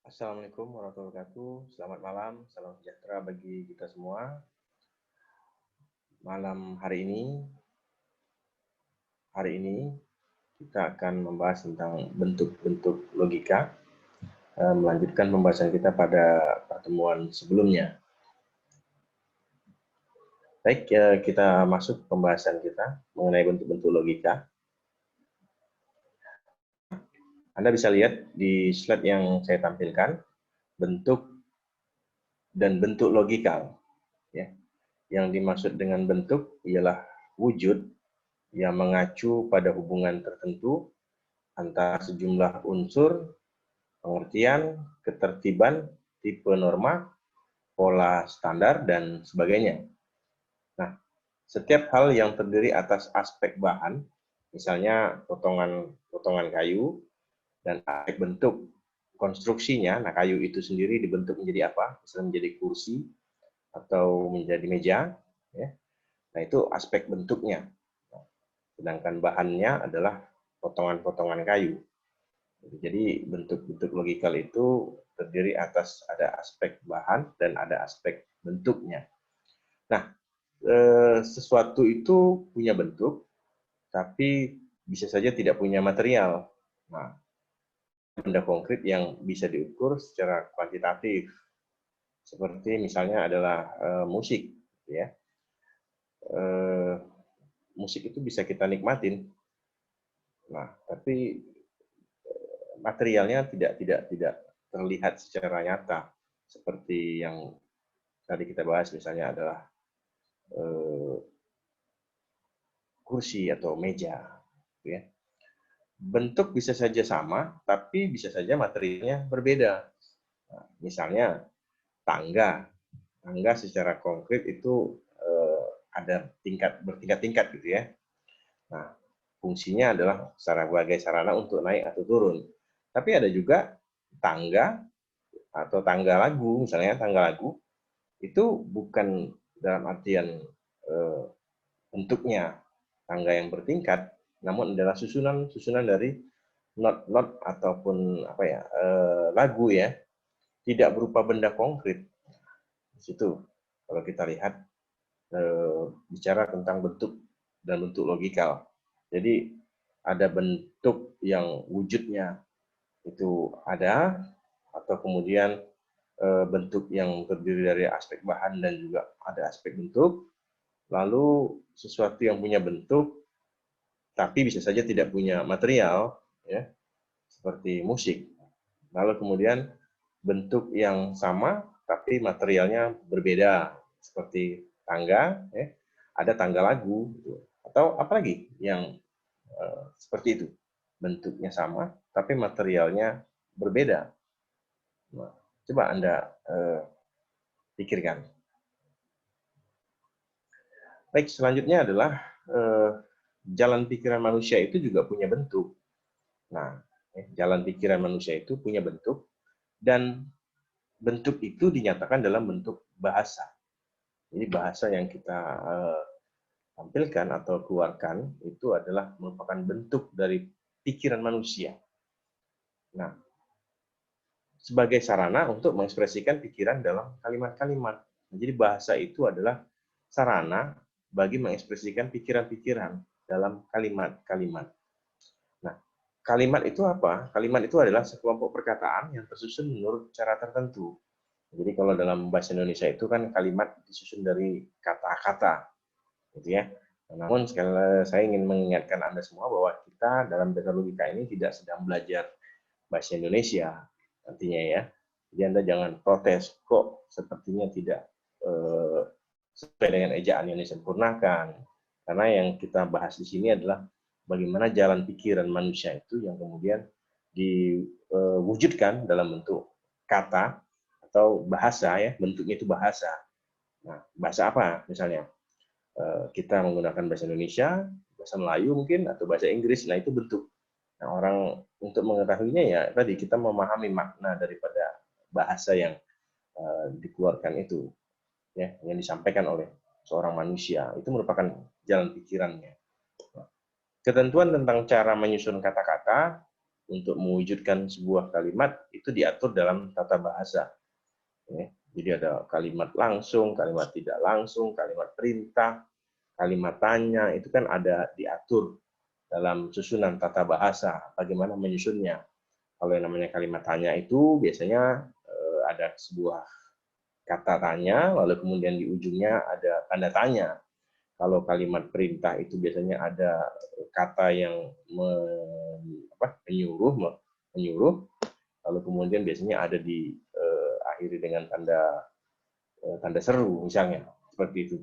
Assalamualaikum warahmatullahi wabarakatuh. Selamat malam, salam sejahtera bagi kita semua. Malam hari ini kita akan membahas tentang bentuk-bentuk logika, melanjutkan pembahasan kita pada pertemuan sebelumnya. Baik, kita masuk pembahasan kita mengenai bentuk-bentuk logika. Anda bisa lihat di slide yang saya tampilkan, bentuk dan bentuk logikal. Ya. Yang dimaksud dengan bentuk ialah wujud yang mengacu pada hubungan tertentu antara sejumlah unsur, pengertian, ketertiban, tipe norma, pola standar, dan sebagainya. Nah, setiap hal yang terdiri atas aspek bahan, misalnya potongan kayu, dan aspek bentuk konstruksinya, nah kayu itu sendiri dibentuk menjadi apa? Misalnya menjadi kursi atau menjadi meja, ya. Nah, itu aspek bentuknya. Sedangkan bahannya adalah potongan-potongan kayu. Jadi bentuk-bentuk logikal itu terdiri atas ada aspek bahan dan ada aspek bentuknya. Nah, sesuatu itu punya bentuk, tapi bisa saja tidak punya material. Nah, benda konkret yang bisa diukur secara kuantitatif, seperti misalnya adalah musik, ya. Musik itu bisa kita nikmatin. Nah, tapi materialnya tidak terlihat secara nyata seperti yang tadi kita bahas, misalnya adalah kursi atau meja, ya. Bentuk bisa saja sama, tapi bisa saja materialnya berbeda. Nah, misalnya tangga secara konkret itu ada bertingkat-tingkat gitu ya. Nah, fungsinya adalah sebagai sarana untuk naik atau turun. Tapi ada juga tangga atau tangga lagu, misalnya tangga lagu itu bukan dalam artian bentuknya tangga yang bertingkat, namun adalah susunan dari not ataupun lagu, ya, tidak berupa benda konkret. Di situ kalau kita lihat bicara tentang bentuk dan bentuk logikal. Jadi ada bentuk yang wujudnya itu ada, atau kemudian bentuk yang terdiri dari aspek bahan dan juga ada aspek bentuk. Lalu sesuatu yang punya bentuk tapi bisa saja tidak punya material, ya, seperti musik. Lalu kemudian bentuk yang sama tapi materialnya berbeda, seperti tangga, ya, ada tangga lagu, gitu. Atau apalagi yang seperti itu, bentuknya sama tapi materialnya berbeda. Nah, coba Anda pikirkan. Baik, selanjutnya adalah jalan pikiran manusia itu juga punya bentuk. Nah, jalan pikiran manusia itu punya bentuk, dan bentuk itu dinyatakan dalam bentuk bahasa. Jadi bahasa yang kita tampilkan atau keluarkan itu adalah merupakan bentuk dari pikiran manusia. Nah, sebagai sarana untuk mengekspresikan pikiran dalam kalimat-kalimat. Jadi bahasa itu adalah sarana bagi mengekspresikan pikiran-pikiran dalam kalimat-kalimat. Nah, kalimat itu apa? Kalimat itu adalah sekelompok perkataan yang tersusun menurut cara tertentu. Jadi kalau dalam bahasa Indonesia itu kan kalimat disusun dari kata-kata, gitu ya. Namun sekali lagi saya ingin mengingatkan Anda semua bahwa kita dalam dasar logika ini tidak sedang belajar bahasa Indonesia nantinya, ya. Jadi Anda jangan protes, kok sepertinya tidak sesuai dengan ejaan yang disempurnakan. Karena yang kita bahas di sini adalah bagaimana jalan pikiran manusia itu yang kemudian diwujudkan dalam bentuk kata atau bahasa, ya, bentuknya itu bahasa. Nah, bahasa apa misalnya? Kita menggunakan bahasa Indonesia, bahasa Melayu mungkin, atau bahasa Inggris, nah itu bentuk. Nah, orang untuk mengetahuinya ya tadi kita memahami makna daripada bahasa yang dikeluarkan itu, ya, yang disampaikan oleh seorang manusia, itu merupakan jalan pikirannya. Ketentuan tentang cara menyusun kata-kata untuk mewujudkan sebuah kalimat itu diatur dalam tata bahasa. Ya. Jadi ada kalimat langsung, kalimat tidak langsung, kalimat perintah, kalimat tanya, itu kan ada diatur dalam susunan tata bahasa, bagaimana menyusunnya. Kalau yang namanya kalimat tanya itu biasanya ada sebuah kata tanya, lalu kemudian di ujungnya ada tanda tanya. Kalau kalimat perintah itu biasanya ada kata yang menyuruh, lalu kemudian biasanya ada diakhiri dengan tanda seru misalnya, seperti itu.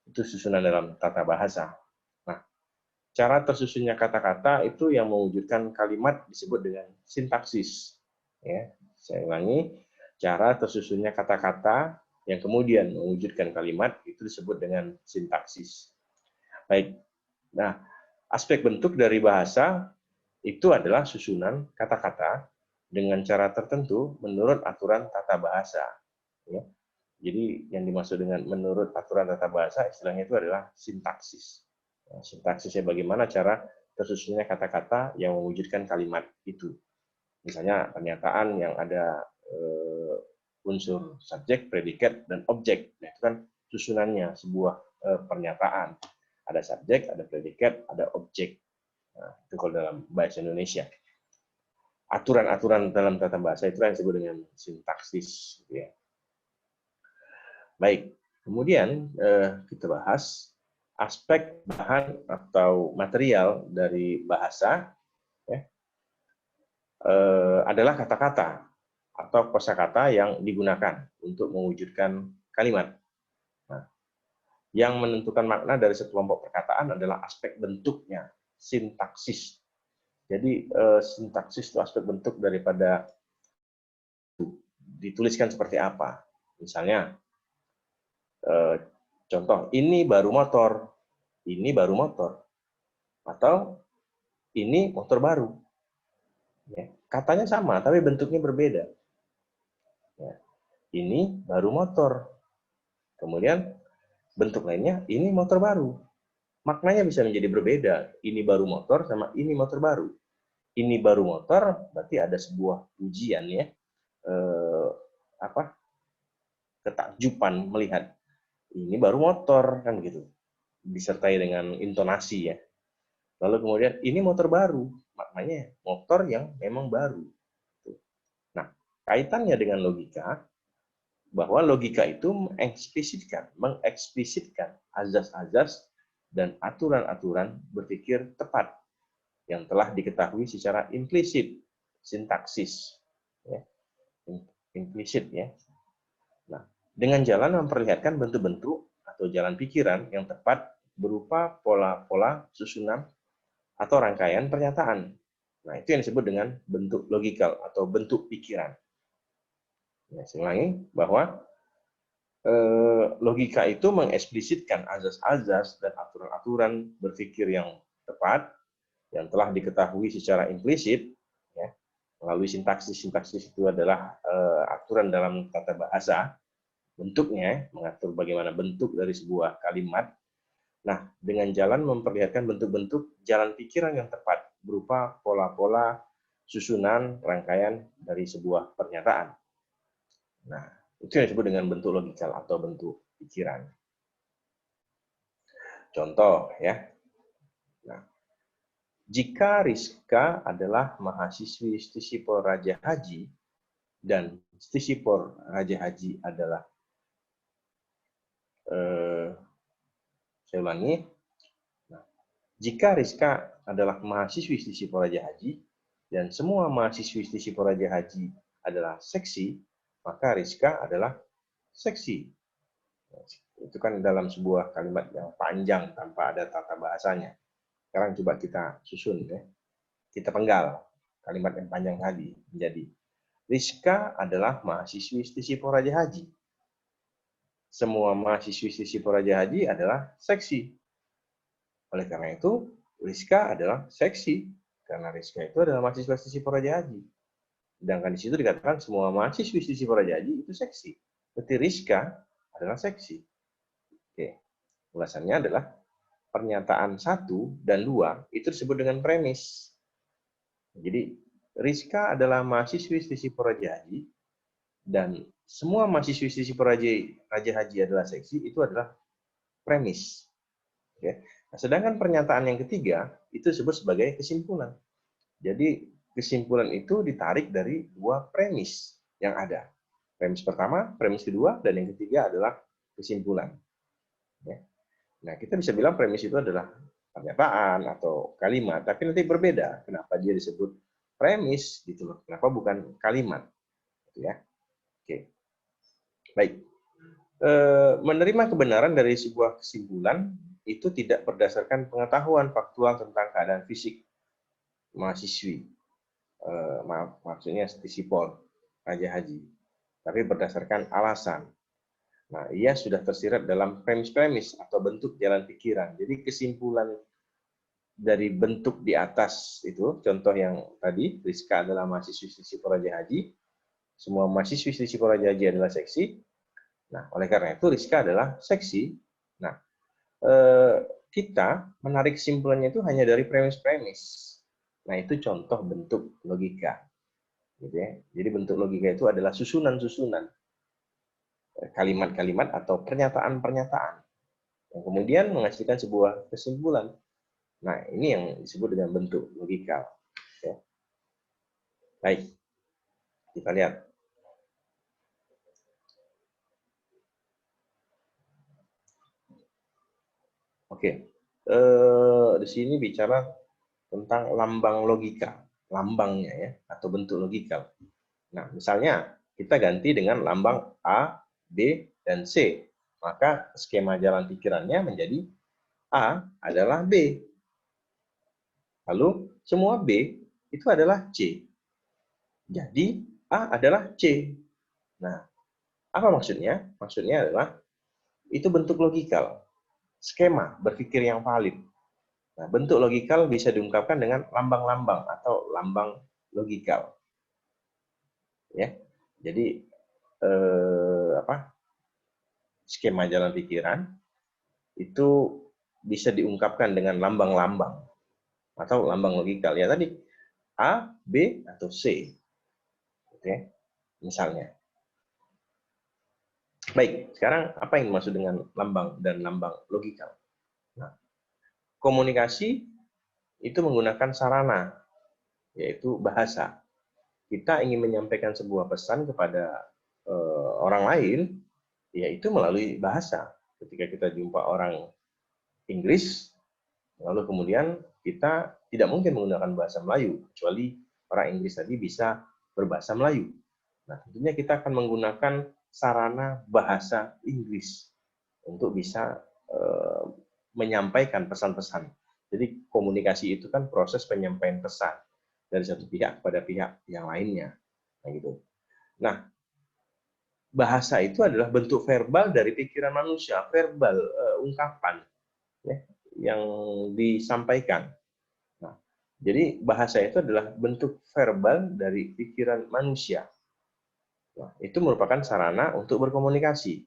Itu susunan dalam tata bahasa. Nah, cara tersusunnya kata-kata itu yang mewujudkan kalimat disebut dengan sintaksis. Ya, saya ulangi, cara tersusunnya kata-kata yang kemudian mewujudkan kalimat itu disebut dengan sintaksis. Baik. Nah, aspek bentuk dari bahasa itu adalah susunan kata-kata dengan cara tertentu menurut aturan tata bahasa. Ya. Jadi yang dimaksud dengan menurut aturan tata bahasa istilahnya itu adalah sintaksis. Nah, sintaksisnya bagaimana cara tersusunnya kata-kata yang mewujudkan kalimat itu. Misalnya pernyataan yang ada unsur subjek, predikat, dan objek. Nah, itu kan susunannya sebuah pernyataan. Ada subjek, ada predikat, ada objek. Nah, itu kalau dalam bahasa Indonesia. Aturan-aturan dalam tata bahasa itu yang disebut dengan sintaksis. Gitu ya. Baik, kemudian kita bahas aspek bahan atau material dari bahasa ya, adalah kata-kata atau kosakata yang digunakan untuk mewujudkan kalimat. Nah, yang menentukan makna dari sekelompok perkataan adalah aspek bentuknya, sintaksis. Jadi sintaksis itu aspek bentuk daripada dituliskan seperti apa. Misalnya, contoh, ini baru motor, atau ini motor baru. Ya, katanya sama, tapi bentuknya berbeda. Ya, ini baru motor. Kemudian bentuk lainnya, ini motor baru. Maknanya bisa menjadi berbeda. Ini baru motor sama ini motor baru. Ini baru motor berarti ada sebuah pujian ya, ketakjuban melihat ini baru motor kan gitu, disertai dengan intonasi ya. Lalu kemudian ini motor baru, maknanya motor yang memang baru. Nah, kaitannya dengan logika, bahwa logika itu mengeksplisitkan azas-azas dan aturan-aturan berpikir tepat yang telah diketahui secara implisit, sintaksis, ya. Implisit ya. Nah, dengan jalan memperlihatkan bentuk-bentuk atau jalan pikiran yang tepat berupa pola-pola susunan atau rangkaian pernyataan. Nah, itu yang disebut dengan bentuk logikal atau bentuk pikiran. Ya, saya ulangi bahwa logika itu mengeksplisitkan azas-azas dan aturan-aturan berpikir yang tepat yang telah diketahui secara implisit ya, melalui sintaksis. Sintaksis itu adalah aturan dalam tata bahasa, bentuknya mengatur bagaimana bentuk dari sebuah kalimat. Nah, dengan jalan memperlihatkan bentuk-bentuk jalan pikiran yang tepat berupa pola-pola susunan rangkaian dari sebuah pernyataan. Nah, itu yang disebut dengan bentuk logikal atau bentuk pikiran. Contoh ya. Nah, jika Rizka adalah mahasiswi Stisipor Raja Haji dan Stisipor Raja Haji adalah saya ulangi. Nah, jika Rizka adalah mahasiswi Stisipor Raja Haji dan semua mahasiswi Stisipor Raja Haji adalah seksi, maka Rizka adalah seksi. Itu kan dalam sebuah kalimat yang panjang tanpa ada tata bahasanya. Sekarang coba kita susun ya. Kita penggal kalimat yang panjang tadi menjadi Rizka adalah mahasiswi Stisipor Raja Haji. Semua mahasiswi Stisipor Raja Haji adalah seksi. Oleh karena itu, Rizka adalah seksi. Karena Rizka itu adalah mahasiswa Stisipor Raja Haji. Sedangkan di situ dikatakan semua mahasiswi Stisipor Raja Haji itu seksi. Berarti Rizka adalah seksi. Oke. Ulasannya adalah pernyataan 1 dan 2 itu disebut dengan premis. Jadi Rizka adalah mahasiswi Sisipur Raja Haji, dan semua mahasiswi Sisipur Raja Haji adalah seksi, itu adalah premis. Ya. Nah, sedangkan pernyataan yang ketiga itu disebut sebagai kesimpulan. Jadi kesimpulan itu ditarik dari dua premis yang ada. Premis pertama, premis kedua, dan yang ketiga adalah kesimpulan. Ya. Nah, kita bisa bilang premis itu adalah pernyataan atau kalimat, tapi nanti berbeda. Kenapa dia disebut premis gitu loh? Kenapa bukan kalimat? Gitu ya. Oke. Baik. Menerima kebenaran dari sebuah kesimpulan itu tidak berdasarkan pengetahuan faktual tentang keadaan fisik mahasiswi. Maksudnya Sisipol Raja Haji. Tapi berdasarkan alasan. Nah, ia sudah tersirat dalam premis-premis atau bentuk jalan pikiran. Jadi kesimpulan dari bentuk di atas itu, contoh yang tadi, Rizka adalah mahasiswi Sisipol Raja Haji, semua mahasiswi Sisipol Raja Haji adalah seksi. Nah, oleh karena itu Rizka adalah seksi. Nah, kita menarik kesimpulannya itu hanya dari premis-premis. Nah, itu contoh bentuk logika. Gitu ya. Jadi bentuk logika itu adalah susunan-susunan kalimat-kalimat atau pernyataan-pernyataan yang kemudian menghasilkan sebuah kesimpulan. Nah, ini yang disebut dengan bentuk logikal. Ya. Baik, kita lihat. Oke, di sini bicara tentang lambang logika, lambangnya ya, atau bentuk logikal. Nah, misalnya kita ganti dengan lambang A, B, dan C. Maka skema jalan pikirannya menjadi A adalah B. Lalu semua B itu adalah C. Jadi A adalah C. Nah, apa maksudnya? Maksudnya adalah itu bentuk logikal. Skema berpikir yang valid. Nah, bentuk logikal bisa diungkapkan dengan lambang-lambang atau lambang logikal. Ya. Jadi skema jalan pikiran itu bisa diungkapkan dengan lambang-lambang atau lambang logikal. Ya tadi A, B, atau C. Oke, misalnya. Baik, sekarang apa yang dimaksud dengan lambang dan lambang logikal? Nah, komunikasi itu menggunakan sarana, yaitu bahasa. Kita ingin menyampaikan sebuah pesan kepada orang lain, yaitu melalui bahasa. Ketika kita jumpa orang Inggris, lalu kemudian kita tidak mungkin menggunakan bahasa Melayu, kecuali orang Inggris tadi bisa berbahasa Melayu. Nah, tentunya kita akan menggunakan sarana bahasa Inggris untuk bisa menyampaikan pesan-pesan. Jadi komunikasi itu kan proses penyampaian pesan dari satu pihak kepada pihak yang lainnya. Nah, gitu. Nah, bahasa itu adalah bentuk verbal dari pikiran manusia, verbal, ungkapan ya, yang disampaikan. Nah, jadi bahasa itu adalah bentuk verbal dari pikiran manusia. Nah, itu merupakan sarana untuk berkomunikasi.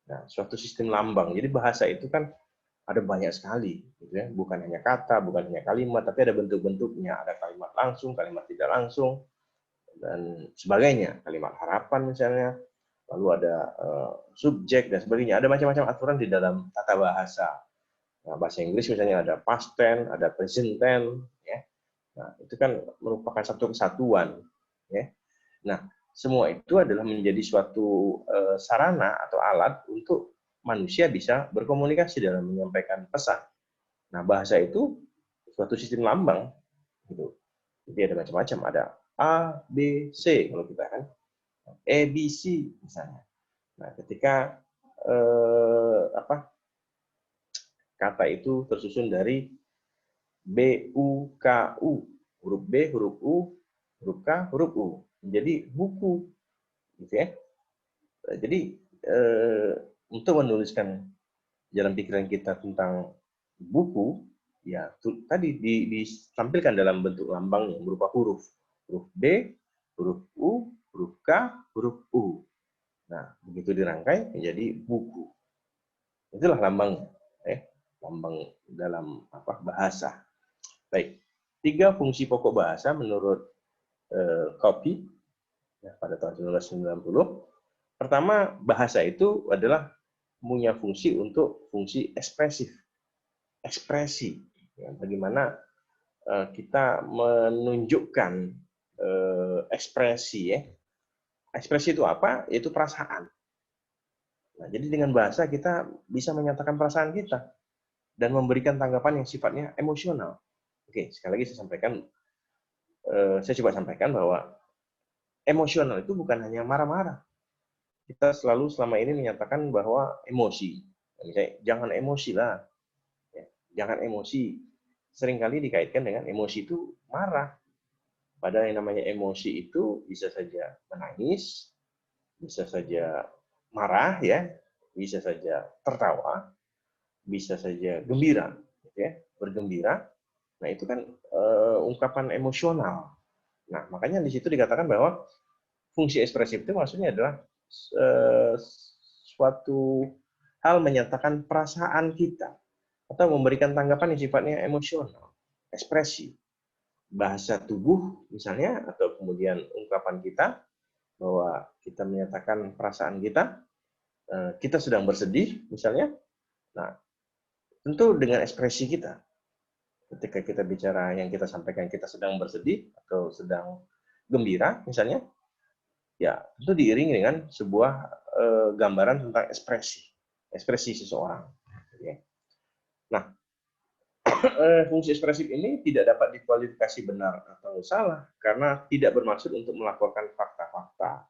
Nah, suatu sistem lambang. Jadi bahasa itu kan ada banyak sekali, gitu ya. Bukan hanya kata, bukan hanya kalimat, tapi ada bentuk-bentuknya. Ada kalimat langsung, kalimat tidak langsung, dan sebagainya. Kalimat harapan misalnya, lalu ada subjek dan sebagainya. Ada macam-macam aturan di dalam tata bahasa. Nah, bahasa Inggris misalnya ada past tense, ada present tense, ya. Nah, itu kan merupakan satu kesatuan, ya. Nah, semua itu adalah menjadi suatu sarana atau alat untuk manusia bisa berkomunikasi dalam menyampaikan pesan. Nah, bahasa itu suatu sistem lambang, gitu. Jadi ada macam-macam, ada A, B, C kalau kita kan, A, B, C misalnya. Nah, ketika kata itu tersusun dari B, U, K, U, huruf B, huruf U, huruf K, huruf U. Jadi buku, gitu ya. Jadi untuk menuliskan jalan pikiran kita tentang buku, ya tadi ditampilkan dalam bentuk lambang yang berupa huruf B, huruf U, huruf K, huruf U. Nah, begitu dirangkai menjadi buku. Itulah lambangnya, lambang dalam bahasa. Baik, 3 fungsi pokok bahasa menurut Copy ya, pada tahun 1990. Pertama, bahasa itu adalah punya fungsi untuk fungsi ekspresif, ekspresi, ya, bagaimana kita menunjukkan ekspresi, ya. Ekspresi itu apa? Yaitu perasaan. Nah, jadi dengan bahasa kita bisa menyatakan perasaan kita dan memberikan tanggapan yang sifatnya emosional. Oke, sekali lagi saya coba sampaikan bahwa emosional itu bukan hanya marah-marah. Kita selalu selama ini menyatakan bahwa emosi. Misalnya, jangan emosi lah. Ya, jangan emosi. Seringkali dikaitkan dengan emosi itu marah. Padahal yang namanya emosi itu bisa saja menangis, bisa saja marah, ya, bisa saja tertawa, bisa saja gembira, gitu ya, bergembira. Nah, itu kan ungkapan emosional. Nah, makanya di situ dikatakan bahwa fungsi ekspresif itu maksudnya adalah suatu hal menyatakan perasaan kita atau memberikan tanggapan yang sifatnya emosional, ekspresi, bahasa tubuh misalnya, atau kemudian ungkapan kita bahwa kita menyatakan perasaan kita, kita sedang bersedih misalnya. Nah, tentu dengan ekspresi kita. Ketika kita bicara yang kita sampaikan kita sedang bersedih atau sedang gembira misalnya, ya tentu diiringi dengan sebuah gambaran tentang ekspresi seseorang. Nah, fungsi ekspresif ini tidak dapat dikualifikasi benar atau salah karena tidak bermaksud untuk melaporkan fakta-fakta.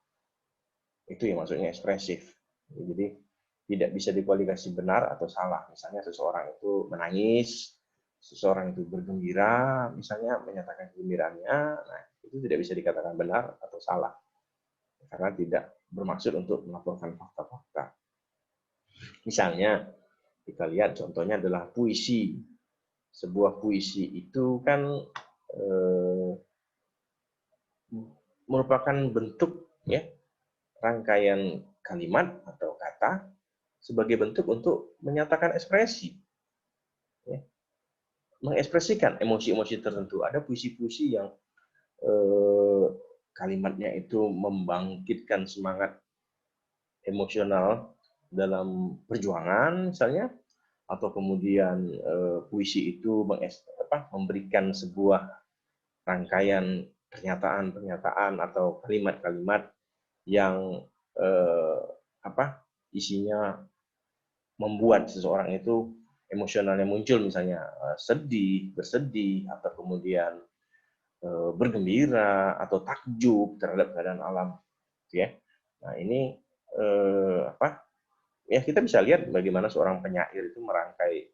Itu yang maksudnya ekspresif. Jadi tidak bisa dikualifikasi benar atau salah. Misalnya seseorang itu menangis, seseorang itu bergembira, misalnya menyatakan kegembiraannya, nah itu tidak bisa dikatakan benar atau salah karena tidak bermaksud untuk melaporkan fakta-fakta. Misalnya kita lihat contohnya adalah puisi. Sebuah puisi itu kan merupakan bentuk, ya, rangkaian kalimat atau kata sebagai bentuk untuk menyatakan ekspresi, ya, mengekspresikan emosi-emosi tertentu. Ada puisi-puisi yang kalimatnya itu membangkitkan semangat emosional dalam perjuangan misalnya, atau kemudian puisi itu memberikan sebuah rangkaian pernyataan-pernyataan atau kalimat-kalimat yang isinya membuat seseorang itu emosionalnya muncul, misalnya sedih, bersedih, atau kemudian bergembira atau takjub terhadap keadaan alam, ya. Nah, ini ya kita bisa lihat bagaimana seorang penyair itu merangkai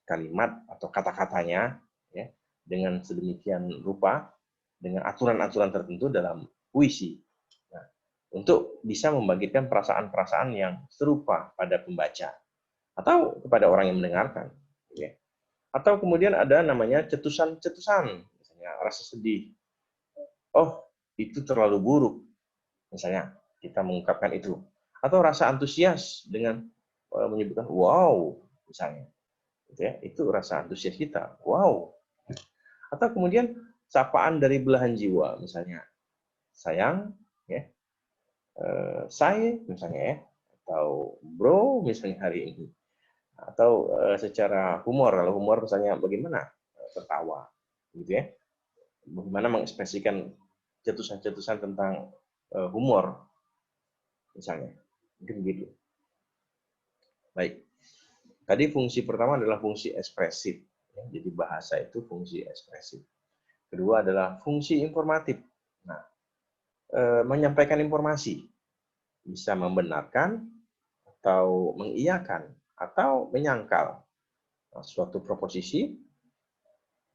kalimat atau kata-katanya, ya, dengan sedemikian rupa, dengan aturan-aturan tertentu dalam puisi. Nah, untuk bisa membangkitkan perasaan-perasaan yang serupa pada pembaca atau kepada orang yang mendengarkan, ya. Atau kemudian ada namanya cetusan-cetusan, misalnya rasa sedih. Oh, itu terlalu buruk, misalnya kita mengungkapkan itu. Atau rasa antusias dengan menyebutkan wow, misalnya. Itu rasa antusias kita, wow. Atau kemudian sapaan dari belahan jiwa, misalnya sayang, ya, say, misalnya, ya, atau bro, misalnya hari ini. Atau secara humor, kalau humor misalnya bagaimana tertawa, gitu ya. Bagaimana mengekspresikan cetusan-cetusan tentang humor, misalnya, mungkin gitu. Baik. Tadi fungsi pertama adalah fungsi ekspresif. Jadi bahasa itu fungsi ekspresif. Kedua adalah fungsi informatif. Nah, menyampaikan informasi. Bisa membenarkan, atau mengiyakan, atau menyangkal suatu proposisi,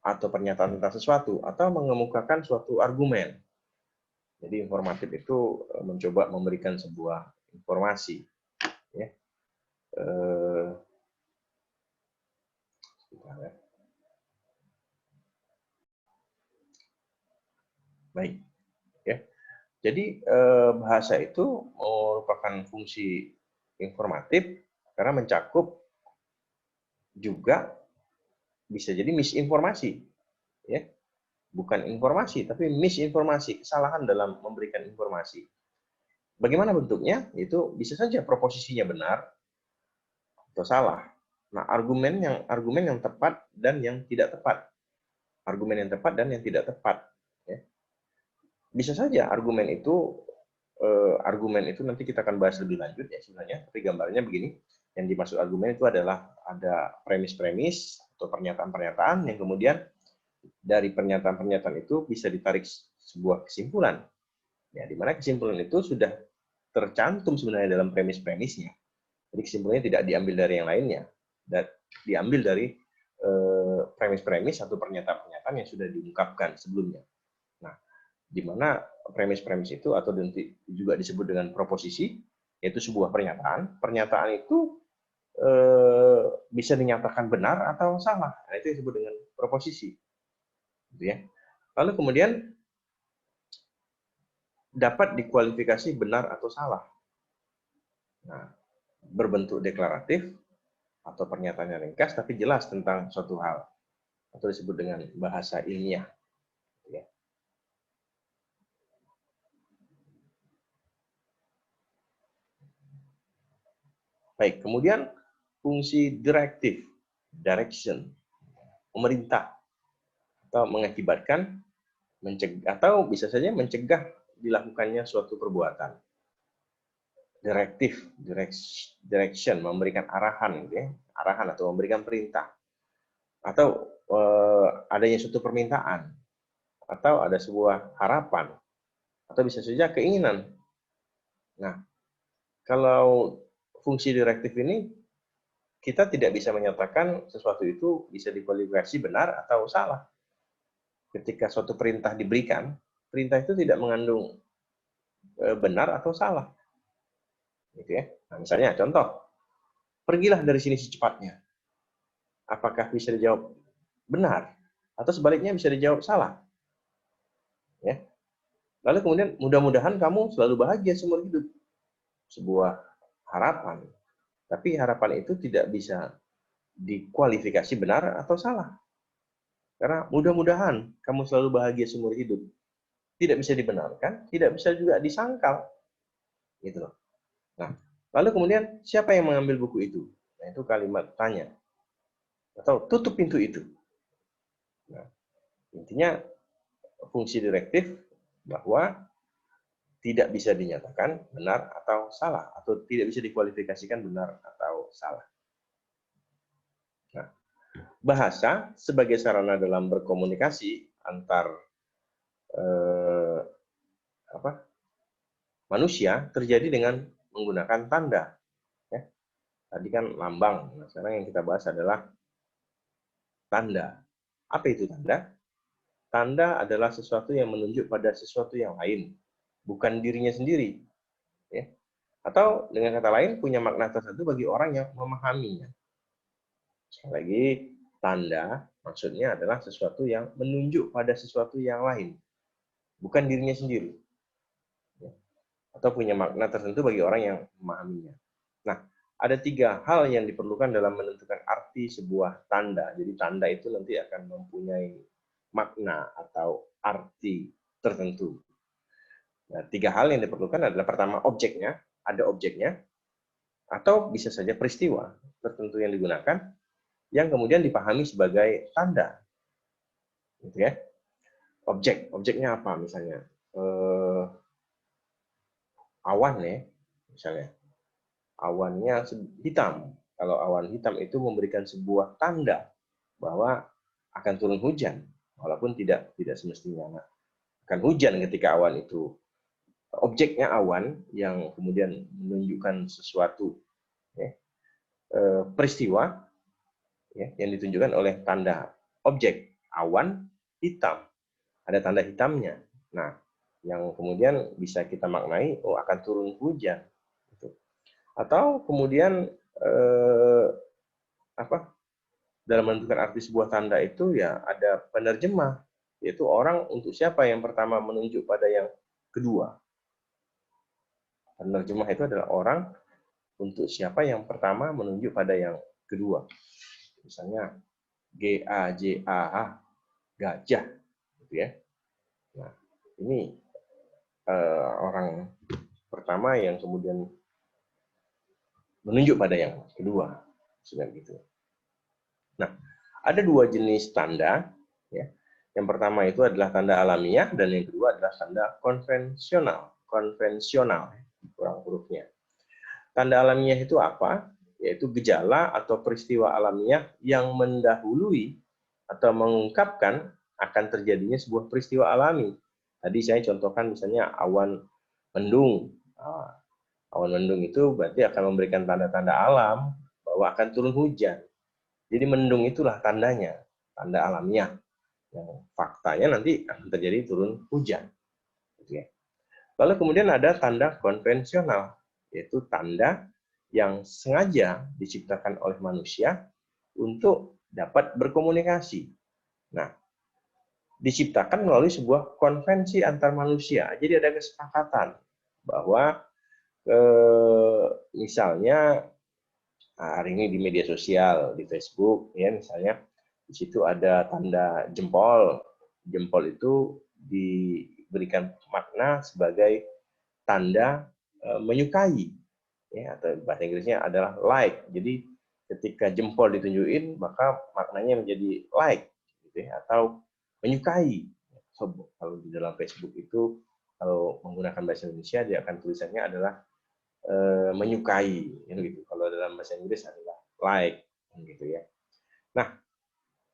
atau pernyataan tentang sesuatu, atau mengemukakan suatu argumen. Jadi informatif itu mencoba memberikan sebuah informasi. Ya. Baik, ya. Jadi bahasa itu merupakan fungsi informatif karena mencakup juga bisa jadi misinformasi, ya. bukan informasi, tapi misinformasi, kesalahan dalam memberikan informasi. Bagaimana bentuknya? Itu bisa saja proposisinya benar atau salah. Nah, argumen yang tepat dan yang tidak tepat. Argumen yang tepat dan yang tidak tepat. Ya. Bisa saja argumen itu nanti kita akan bahas lebih lanjut ya sebenarnya. Tapi gambarnya begini, yang dimaksud argumen itu adalah ada premis-premis atau pernyataan-pernyataan yang kemudian dari pernyataan-pernyataan itu bisa ditarik sebuah kesimpulan. Ya, di mana kesimpulan itu sudah tercantum sebenarnya dalam premis-premisnya. Jadi kesimpulannya tidak diambil dari yang lainnya, dan diambil dari premis-premis atau pernyataan-pernyataan yang sudah diungkapkan sebelumnya. Nah, di mana premis-premis itu atau juga disebut dengan proposisi, yaitu sebuah pernyataan. Pernyataan itu bisa dinyatakan benar atau salah. Nah, itu disebut dengan proposisi. Gitu ya. Lalu kemudian dapat dikualifikasi benar atau salah. Nah, berbentuk deklaratif atau pernyataan yang ringkas tapi jelas tentang suatu hal atau disebut dengan bahasa ilmiah. Ya. Baik, kemudian fungsi direktif, direction, memerintah atau mengakibatkan, mencegah atau bisa saja mencegah dilakukannya suatu perbuatan. Direktif, direction, memberikan arahan, gitu ya, arahan atau memberikan perintah, atau adanya suatu permintaan, atau ada sebuah harapan, atau bisa saja keinginan. Nah, kalau fungsi direktif ini kita tidak bisa menyatakan sesuatu itu bisa dikualifikasi benar atau salah. Ketika suatu perintah diberikan, perintah itu tidak mengandung benar atau salah. Gitu ya. Nah, misalnya contoh, pergilah dari sini secepatnya. Apakah bisa dijawab benar atau sebaliknya bisa dijawab salah? Ya. Lalu kemudian mudah-mudahan kamu selalu bahagia seumur hidup. Sebuah harapan. Tapi harapan itu tidak bisa dikualifikasi benar atau salah. Karena mudah-mudahan kamu selalu bahagia seumur hidup. Tidak bisa dibenarkan, tidak bisa juga disangkal. Gitu loh. Nah, lalu kemudian siapa yang mengambil buku itu? Nah, itu kalimat tanya. Atau tutup pintu itu. Nah, intinya fungsi direktif bahwa tidak bisa dinyatakan benar atau salah, atau tidak bisa dikualifikasikan benar atau salah. Nah, bahasa sebagai sarana dalam berkomunikasi antar manusia terjadi dengan menggunakan tanda. Ya. Tadi kan lambang, nah, sekarang yang kita bahas adalah tanda. Apa itu tanda? Tanda adalah sesuatu yang menunjuk pada sesuatu yang lain, bukan dirinya sendiri. Ya. Atau dengan kata lain, punya makna tertentu bagi orang yang memahaminya. Sekali lagi, tanda maksudnya adalah sesuatu yang menunjuk pada sesuatu yang lain, bukan dirinya sendiri. Ya. Atau punya makna tertentu bagi orang yang memahaminya. Nah, ada 3 hal yang diperlukan dalam menentukan arti sebuah tanda. Jadi tanda itu nanti akan mempunyai makna atau arti tertentu. Nah, 3 hal yang diperlukan adalah pertama objeknya, ada objeknya, atau bisa saja peristiwa tertentu yang digunakan, yang kemudian dipahami sebagai tanda. Gitu ya. Objeknya apa misalnya? Awan ya, misalnya. Awannya hitam. Kalau awan hitam itu memberikan sebuah tanda bahwa akan turun hujan, walaupun tidak semestinya akan hujan ketika awan itu. Objeknya awan yang kemudian menunjukkan sesuatu ya, peristiwa ya, yang ditunjukkan oleh tanda objek awan hitam. Ada tanda hitamnya. Nah, yang kemudian bisa kita maknai, oh akan turun hujan. Atau kemudian dalam menentukan arti sebuah tanda itu ya ada penerjemah, yaitu orang untuk siapa yang pertama menunjuk pada yang kedua. Penerjemah itu adalah orang untuk siapa yang pertama menunjuk pada yang kedua. Misalnya GAJAH, gajah. gitu ya. Nah, ini orang pertama yang kemudian menunjuk pada yang kedua, sudah gitu. Nah, ada dua jenis tanda, ya. Yang pertama itu adalah tanda alamiah dan yang kedua adalah tanda konvensional. Konvensional, kurang hurufnya. Tanda alamiah itu apa? Yaitu gejala atau peristiwa alamiah yang mendahului atau mengungkapkan akan terjadinya sebuah peristiwa alami. Tadi saya contohkan misalnya awan mendung. Awan mendung itu berarti akan memberikan tanda-tanda alam bahwa akan turun hujan. Jadi mendung itulah tandanya, tanda alamiah. Yang faktanya nanti akan terjadi turun hujan. Lalu kemudian ada tanda konvensional, yaitu tanda yang sengaja diciptakan oleh manusia untuk dapat berkomunikasi. Nah, diciptakan melalui sebuah konvensi antar manusia. Jadi ada kesepakatan bahwa misalnya hari ini di media sosial, di Facebook, ya misalnya di situ ada tanda jempol. Jempol itu diberikan makna sebagai tanda menyukai, ya, atau bahasa Inggrisnya adalah like. Jadi ketika jempol ditunjukin, maka maknanya menjadi like, gitu ya, atau menyukai. So, kalau di dalam Facebook itu, kalau menggunakan bahasa Indonesia, dia akan tulisannya adalah menyukai, gitu. Kalau dalam bahasa Inggris adalah like, gitu ya. Nah,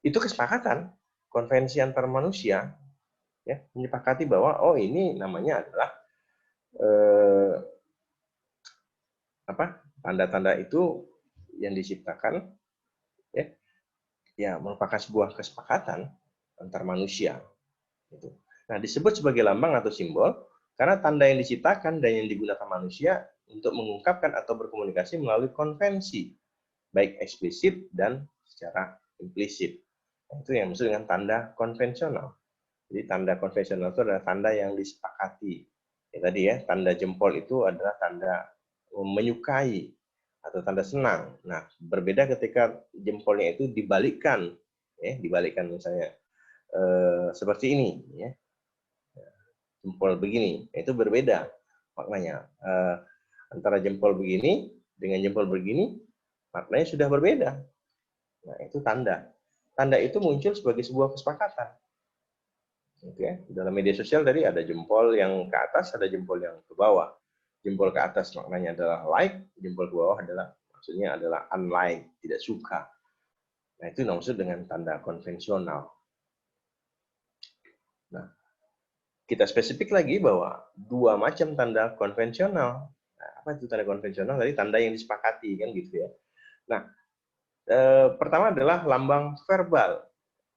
itu kesepakatan konvensi antar manusia, ya, menyepakati bahwa oh ini namanya adalah tanda-tanda itu yang diciptakan, ya merupakan sebuah kesepakatan antar manusia. Gitu. Nah, disebut sebagai lambang atau simbol karena tanda yang diciptakan dan yang digunakan manusia untuk mengungkapkan atau berkomunikasi melalui konvensi, baik eksplisit dan secara implisit. Itu yang maksud dengan tanda konvensional. Jadi tanda konvensional itu adalah tanda yang disepakati. Ya, tadi ya, tanda jempol itu adalah tanda menyukai atau tanda senang. Nah, berbeda ketika jempolnya itu dibalikkan, ya, dibalikkan misalnya seperti ini, ya, jempol begini, itu berbeda maknanya. Antara jempol begini dengan jempol begini, maknanya sudah berbeda. Nah, itu tanda. Tanda itu muncul sebagai sebuah kesepakatan. Oke, dalam media sosial tadi ada jempol yang ke atas, ada jempol yang ke bawah. Jempol ke atas maknanya adalah like, jempol ke bawah adalah maksudnya adalah unlike, tidak suka. Nah, itu maksud dengan tanda konvensional. Nah, kita spesifik lagi bahwa dua macam tanda konvensional. Nah, apa itu tanda konvensional? Tadi tanda yang disepakati, kan gitu ya. Nah, pertama adalah lambang verbal.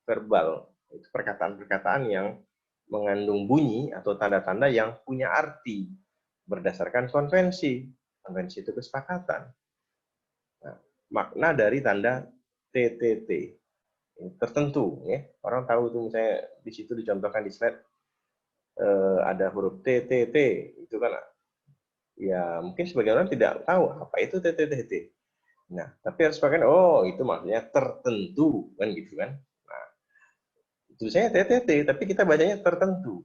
Verbal itu perkataan-perkataan yang mengandung bunyi atau tanda-tanda yang punya arti berdasarkan konvensi. Konvensi itu kesepakatan. Nah, makna dari tanda TTT tertentu, ya. Orang tahu itu misalnya di situ dicontohkan di slide ada huruf TTT, itu kan ya mungkin sebagian orang tidak tahu apa itu TTT. Nah, tapi harus pakai oh itu maksudnya tertentu, kan gitu kan. Nah, tulisannya TTT tapi kita bacanya tertentu.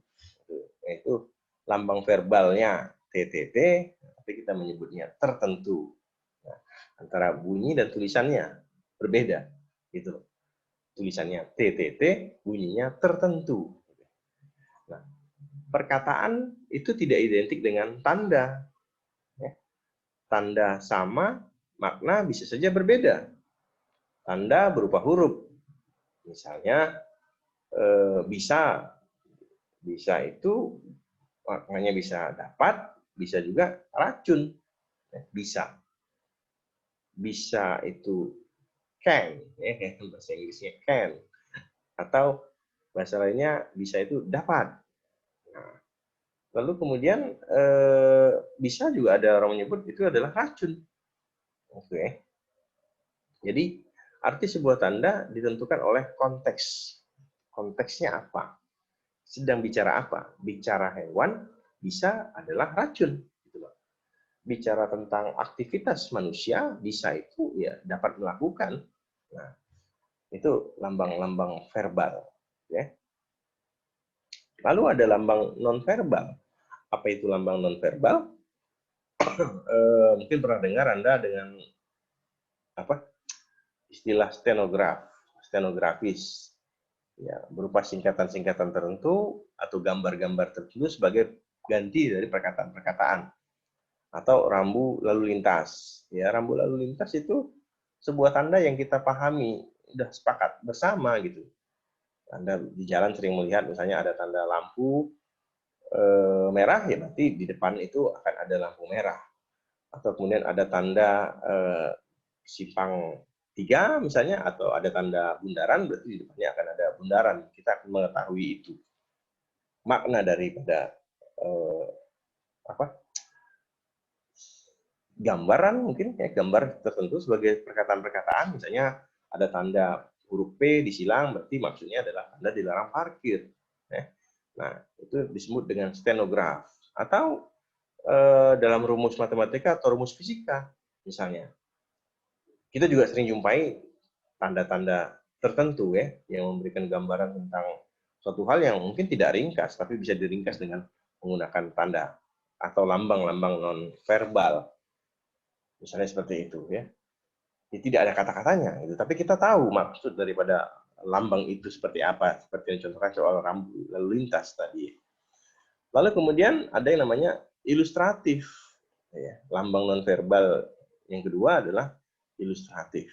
Itu lambang verbalnya TTT tapi kita menyebutnya tertentu. Nah, antara bunyi dan tulisannya berbeda gitu. Tulisannya TTT, bunyinya tertentu. Nah, perkataan itu tidak identik dengan tanda. Tanda sama, makna bisa saja berbeda. Tanda berupa huruf. Misalnya, bisa. Bisa itu maknanya bisa dapat, bisa juga racun. Bisa. Bisa itu can, bahasa Inggrisnya can. Atau bahasa lainnya bisa itu dapat. Nah, lalu kemudian bisa juga ada orang menyebut itu adalah racun. Oke. Jadi arti sebuah tanda ditentukan oleh konteks. Konteksnya apa? Sedang bicara apa? Bicara hewan bisa adalah racun. Bicara tentang aktivitas manusia bisa itu ya dapat melakukan. Nah, itu lambang-lambang verbal. Ya. Lalu ada lambang nonverbal. Apa itu lambang nonverbal? Mungkin pernah dengar Anda dengan apa istilah stenografis, ya, berupa singkatan-singkatan tertentu atau gambar-gambar tertentu sebagai ganti dari perkataan-perkataan atau rambu lalu lintas. Ya, rambu lalu lintas itu sebuah tanda yang kita pahami, udah sepakat bersama gitu. Anda di jalan sering melihat misalnya ada tanda lampu merah, ya berarti di depan itu akan ada lampu merah. Atau kemudian ada tanda simpang 3 misalnya, atau ada tanda bundaran, berarti di depannya akan ada bundaran. Kita akan mengetahui itu. Makna daripada gambaran mungkin ya, gambar tertentu sebagai perkataan-perkataan, misalnya ada tanda huruf P di silang, berarti maksudnya adalah tanda dilarang parkir. Nah, itu disebut dengan stenograf. Atau dalam rumus matematika atau rumus fisika, misalnya. Kita juga sering jumpai tanda-tanda tertentu ya, yang memberikan gambaran tentang suatu hal yang mungkin tidak ringkas, tapi bisa diringkas dengan menggunakan tanda atau lambang-lambang non-verbal. Misalnya seperti itu ya. Jadi tidak ada kata-katanya, gitu. Tapi kita tahu maksud daripada lambang itu seperti apa, seperti yang contohkan soal rambu lalu lintas tadi. Lalu kemudian ada yang namanya ilustratif. Ya, lambang nonverbal yang kedua adalah ilustratif.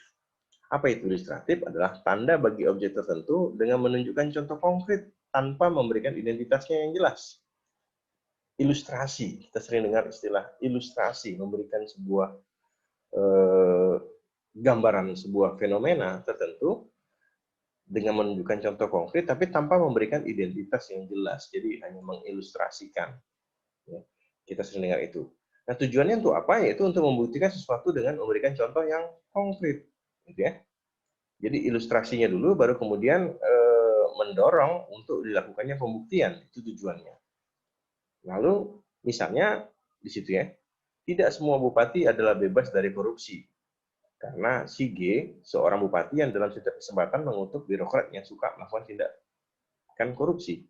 Apa itu ilustratif? Adalah tanda bagi objek tertentu dengan menunjukkan contoh konkret tanpa memberikan identitasnya yang jelas. Ilustrasi, kita sering dengar istilah ilustrasi, memberikan sebuah gambaran sebuah fenomena tertentu dengan menunjukkan contoh konkret, tapi tanpa memberikan identitas yang jelas. Jadi hanya mengilustrasikan. Ya, kita sering dengar itu. Nah, tujuannya untuk apa? Yaitu untuk membuktikan sesuatu dengan memberikan contoh yang konkret. Gitu ya. Jadi ilustrasinya dulu, baru kemudian mendorong untuk dilakukannya pembuktian. Itu tujuannya. Lalu, misalnya di situ ya, tidak semua bupati adalah bebas dari korupsi. Karena si G, seorang bupati yang dalam setiap kesempatan mengutuk birokrat yang suka melakukan tindakan korupsi.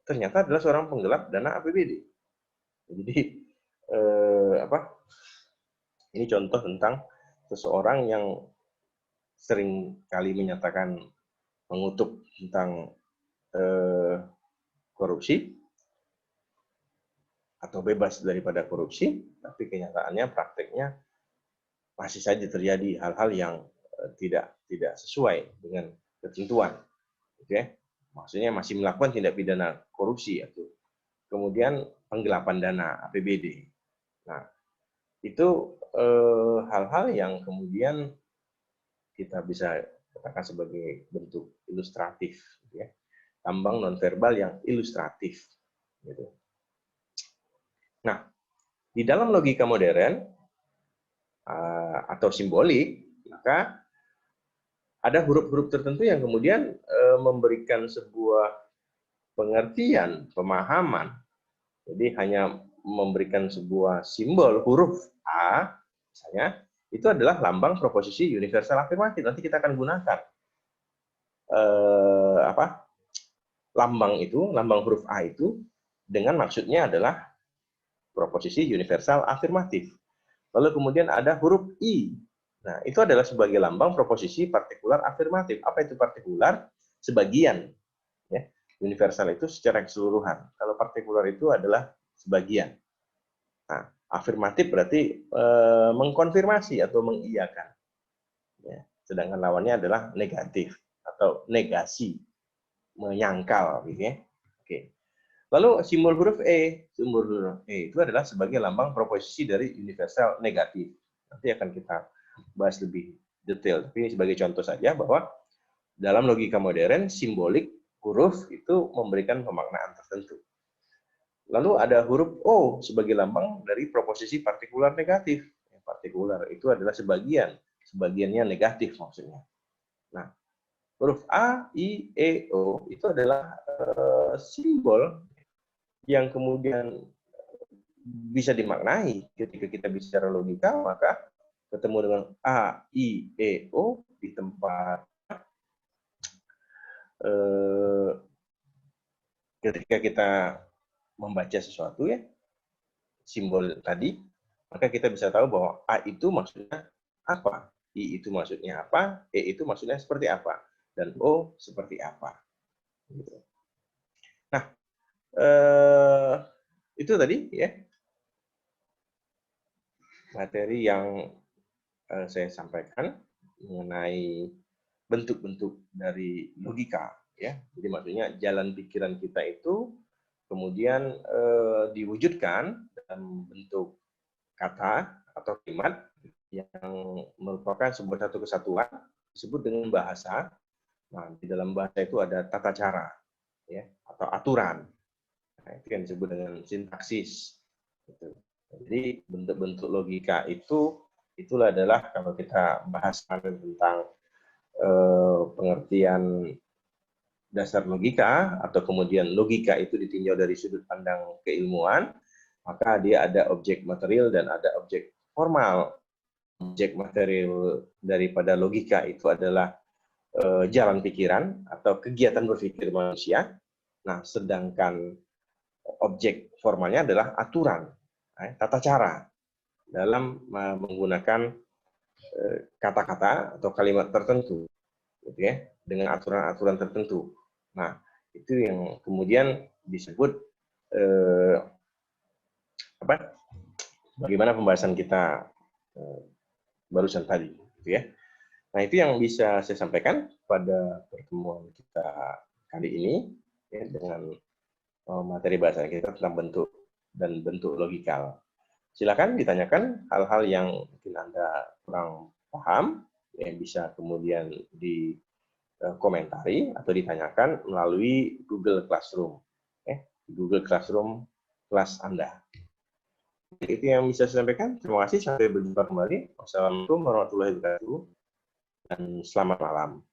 Ternyata adalah seorang penggelap dana APBD. Jadi, ini contoh tentang seseorang yang sering kali menyatakan mengutuk tentang korupsi atau bebas daripada korupsi, tapi kenyataannya prakteknya masih saja terjadi hal-hal yang tidak sesuai dengan ketentuan. Oke, maksudnya masih melakukan tindak pidana korupsi atau kemudian penggelapan dana APBD. Nah, itu hal-hal yang kemudian kita bisa katakan sebagai bentuk ilustratif, gitu ya. Lambang nonverbal yang ilustratif. Gitu. Nah, di dalam logika modern atau simbolik, maka ada huruf-huruf tertentu yang kemudian memberikan sebuah pengertian, pemahaman. Jadi hanya memberikan sebuah simbol huruf A, misalnya, itu adalah lambang proposisi universal afirmatif. Nanti kita akan gunakan lambang itu, lambang huruf A itu, dengan maksudnya adalah proposisi universal afirmatif. Lalu kemudian ada huruf I. Nah, itu adalah sebagai lambang proposisi partikular afirmatif. Apa itu partikular? Sebagian. Ya. Universal itu secara keseluruhan. Kalau partikular itu adalah sebagian. Nah, afirmatif berarti mengkonfirmasi atau mengiyakan. Ya. Sedangkan lawannya adalah negatif atau negasi, menyangkal, gitu ya. Oke. Lalu simbol huruf E, simbol huruf E itu adalah sebagai lambang proposisi dari universal negatif. Nanti akan kita bahas lebih detail. Tapi ini sebagai contoh saja bahwa dalam logika modern, simbolik huruf itu memberikan pemaknaan tertentu. Lalu ada huruf O sebagai lambang dari proposisi partikular negatif. Partikular itu adalah sebagian, sebagiannya negatif maksudnya. Nah, huruf A, I, E, O itu adalah simbol yang kemudian bisa dimaknai ketika kita bicara logika, maka ketemu dengan A, I, E, O di tempat ketika kita membaca sesuatu ya, simbol tadi, maka kita bisa tahu bahwa A itu maksudnya apa, I itu maksudnya apa, E itu maksudnya seperti apa, dan O seperti apa. Gitu. Nah, itu tadi ya materi yang saya sampaikan mengenai bentuk-bentuk dari logika ya. Jadi maksudnya jalan pikiran kita itu kemudian diwujudkan dalam bentuk kata atau kalimat yang merupakan sebuah satu kesatuan disebut dengan bahasa. Nah, di dalam bahasa itu ada tata cara ya atau aturan. Nah, itu yang disebut dengan sintaksis. Gitu. Jadi bentuk-bentuk logika itulah adalah kalau kita bahas tentang pengertian dasar logika atau kemudian logika itu ditinjau dari sudut pandang keilmuan, maka dia ada objek material dan ada objek formal. Objek material daripada logika itu adalah jalan pikiran atau kegiatan berpikir manusia. Nah, sedangkan objek formalnya adalah aturan, tata cara dalam menggunakan kata-kata atau kalimat tertentu, gitu ya, dengan aturan-aturan tertentu. Nah, itu yang kemudian disebut bagaimana pembahasan kita barusan tadi, gitu ya. Nah, itu yang bisa saya sampaikan pada pertemuan kita kali ini ya, dengan materi bahasa kita tentang bentuk dan bentuk logikal. Silakan ditanyakan hal-hal yang mungkin Anda kurang paham, yang bisa kemudian dikomentari atau ditanyakan melalui Google Classroom. Google Classroom kelas Anda. Itu yang bisa saya sampaikan. Terima kasih. Sampai berjumpa kembali. Wassalamualaikum warahmatullahi wabarakatuh. Dan selamat malam.